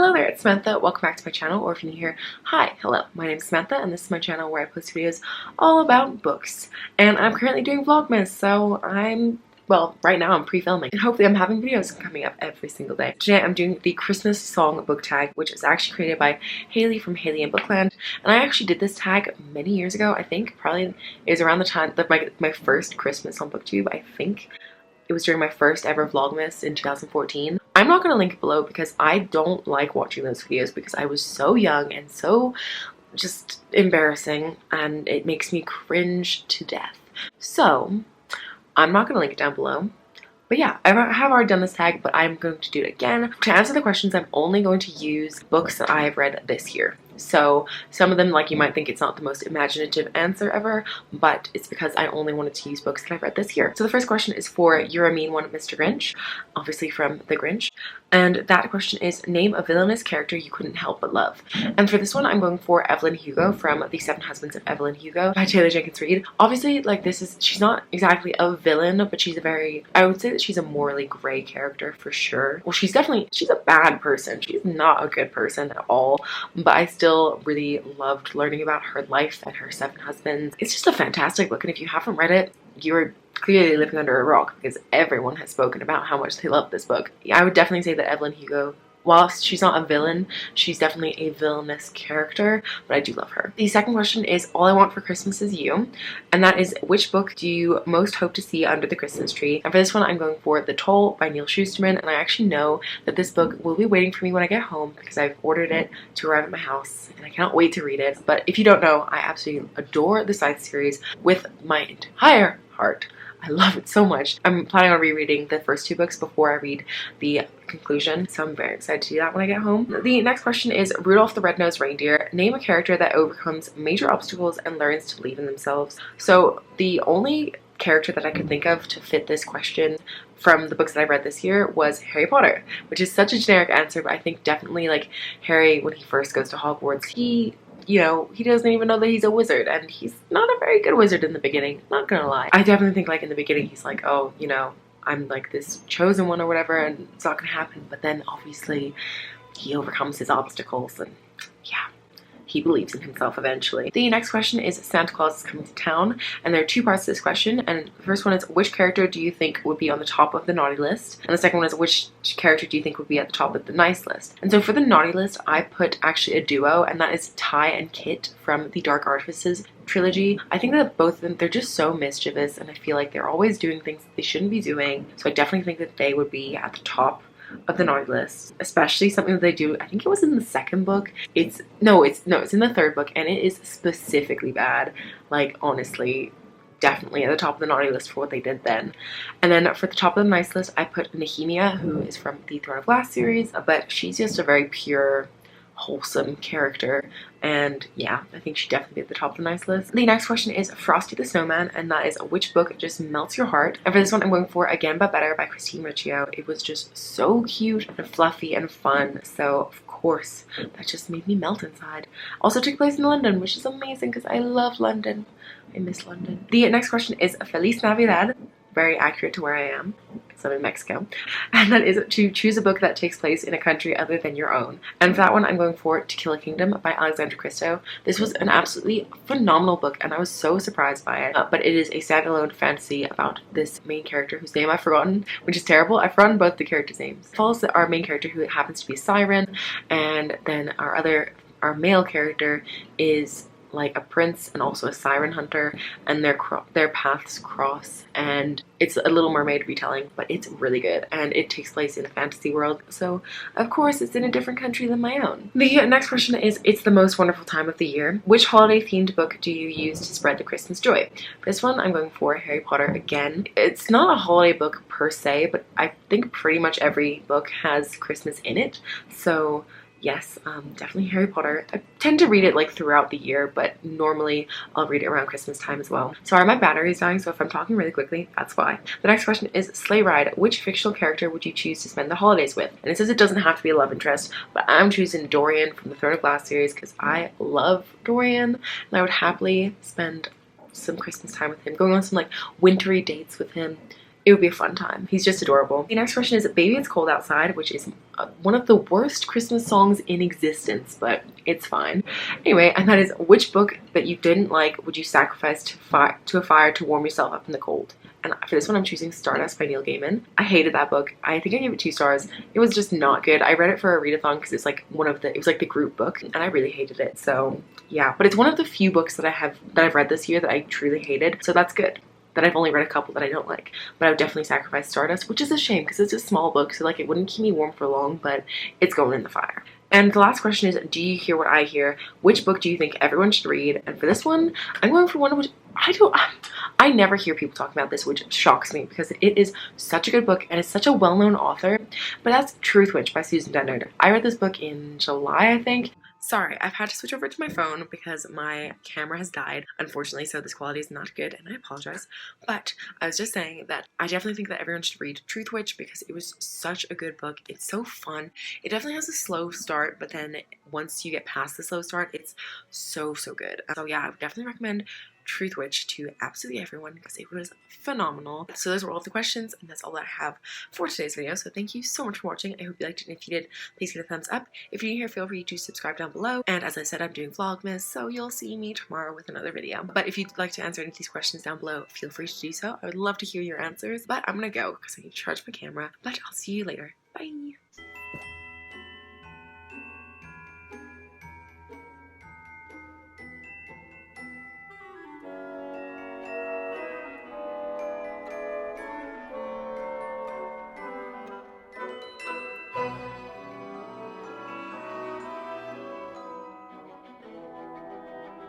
Hello there, it's Samantha. Welcome back to my channel, or if you're new here, hi, hello. My name is Samantha, and this is my channel where I post videos all about books. And I'm currently doing Vlogmas, so right now I'm pre-filming, and hopefully I'm having videos coming up every single day. Today I'm doing the Christmas song book tag, which is actually created by Haley from Haley and Bookland. And I actually did this tag many years ago. I think probably it was around the time that my first Christmas on BookTube. I think it was during my first ever Vlogmas in 2014. I'm not going to link it below because I don't like watching those videos because I was so young and so just embarrassing, and it makes me cringe to death. So I'm not going to link it down below. But yeah, I have already done this tag, but I'm going to do it again. To answer the questions, I'm only going to use books that I have read this year. So some of them, like, you might think it's not the most imaginative answer ever, but it's because I only wanted to use books that I've read this year. So the first question is for You're a Mean One, Mr. Grinch, obviously from The Grinch. And that question is, name a villainous character you couldn't help but love. And for this one, I'm going for Evelyn Hugo from The Seven Husbands of Evelyn Hugo by Taylor Jenkins Reid. Obviously, like, she's not exactly a villain, but she's I would say that she's a morally gray character for sure. Well, she's a bad person. She's not a good person at all, but I still really loved learning about her life and her seven husbands. It's just a fantastic book, and if you haven't read it, you're clearly living under a rock because everyone has spoken about how much they love this book. I would definitely say that Evelyn Hugo, whilst she's not a villain, she's definitely a villainous character, but I do love her. The second question is All I Want for Christmas Is You, and that is, which book do you most hope to see under the Christmas tree? And for this one, I'm going for The Toll by Neil Shusterman, and I actually know that this book will be waiting for me when I get home because I've ordered it to arrive at my house, and I cannot wait to read it. But if you don't know, I absolutely adore the side series with my entire heart. I love it so much. I'm planning on rereading the first two books before I read the conclusion, so I'm very excited to do that when I get home. The next question is Rudolph the Red-Nosed Reindeer. Name a character that overcomes major obstacles and learns to believe in themselves. So the only character that I could think of to fit this question from the books that I read this year was Harry Potter, which is such a generic answer, but I think definitely, like, Harry, when he first goes to Hogwarts, he doesn't even know that he's a wizard, and he's not a very good wizard in the beginning, not gonna lie. I definitely think, like, in the beginning he's like, oh, I'm like this chosen one or whatever, and it's not gonna happen, but then obviously he overcomes his obstacles, and yeah, he believes in himself eventually. The next question is Santa Claus is Coming to Town, and there are two parts to this question, and the first one is, which character do you think would be on the top of the naughty list? And the second one is, which character do you think would be at the top of the nice list? And so for the naughty list, I put actually a duo, and that is Ty and Kit from the Dark Artifices trilogy. I think that both of them, they're just so mischievous, and I feel like they're always doing things that they shouldn't be doing, so I definitely think that they would be at the top of the naughty list, especially something that they do. I think it was in the second book. It's in the third book, and it is specifically bad. Like, honestly, definitely at the top of the naughty list for what they did then. And then for the top of the nice list, I put Nehemia, who is from the Throne of Glass series, but she's just a very pure, wholesome character, and yeah, I think she'd definitely be at the top of the nice list. The next question is Frosty the Snowman, and that is, which book just melts your heart? And for this one, I'm going for Again But Better by Christine Riccio. It was just so cute and fluffy and fun, so of course that just made me melt inside. Also took place in London, which is amazing because I love London. I miss London. The next question is Feliz Navidad, very accurate to where I am. I'm in Mexico, and that is to choose a book that takes place in a country other than your own. And for that one, I'm going for To Kill a Kingdom by Alexandra Christo. This was an absolutely phenomenal book, and I was so surprised by it. But it is a standalone fantasy about this main character whose name I've forgotten, which is terrible. I've forgotten both the characters' names. It follows our main character, who happens to be a siren, and then our male character is like a prince and also a siren hunter, and their paths cross, and it's a Little Mermaid retelling, but it's really good, and it takes place in a fantasy world, so of course it's in a different country than my own. The next question is It's the Most Wonderful Time of the Year. Which holiday themed book do you use to spread the Christmas joy? For this one, I'm going for Harry Potter again. It's not a holiday book per se, but I think pretty much every book has Christmas in it, so yes, definitely Harry Potter. I tend to read it like throughout the year, but normally I'll read it around Christmas time as well. Sorry, my battery's dying, so if I'm talking really quickly, that's why. The next question is Sleigh Ride. Which fictional character would you choose to spend the holidays with? And it says it doesn't have to be a love interest, but I'm choosing Dorian from the Throne of Glass series because I love Dorian, and I would happily spend some Christmas time with him, going on some like wintry dates with him. it would be a fun time. He's just adorable. The next question is Baby It's Cold Outside, which is one of the worst Christmas songs in existence, but it's fine. Anyway, and that is, which book that you didn't like would you sacrifice to a fire to warm yourself up in the cold? And for this one, I'm choosing Stardust by Neil Gaiman. I hated that book. I think I gave it 2 stars. It was just not good. I read it for a readathon because it's like it was like the group book, and I really hated it. So yeah, but it's one of the few books that I've read this year that I truly hated. So that's good. That I've only read a couple that I don't like, but I would definitely sacrifice Stardust, which is a shame because it's a small book, so like it wouldn't keep me warm for long, but it's going in the fire. And the last question is, do you hear what I hear? Which book do you think everyone should read? And for this one, I'm going for one which I never hear people talking about this, which shocks me because it is such a good book and it's such a well-known author, but that's Truth Witch by Susan Dennard. I read this book in July, I think. Sorry, I've had to switch over to my phone because my camera has died, unfortunately, so this quality is not good, and I apologize. But I was just saying that I definitely think that everyone should read Truth Witch because it was such a good book. It's so fun. It definitely has a slow start, but then once you get past the slow start, it's so good. So yeah, I would definitely recommend Truth Witch to absolutely everyone because it was phenomenal. So those were all of the questions, and that's all that I have for today's video. So thank you so much for watching. I hope you liked it, and if you did, please give it a thumbs up. If you're new here, feel free to subscribe down below. And as I said, I'm doing Vlogmas, so you'll see me tomorrow with another video. But if you'd like to answer any of these questions down below, feel free to do so. I would love to hear your answers, but I'm gonna go because I need to charge my camera. But I'll see you later. Bye!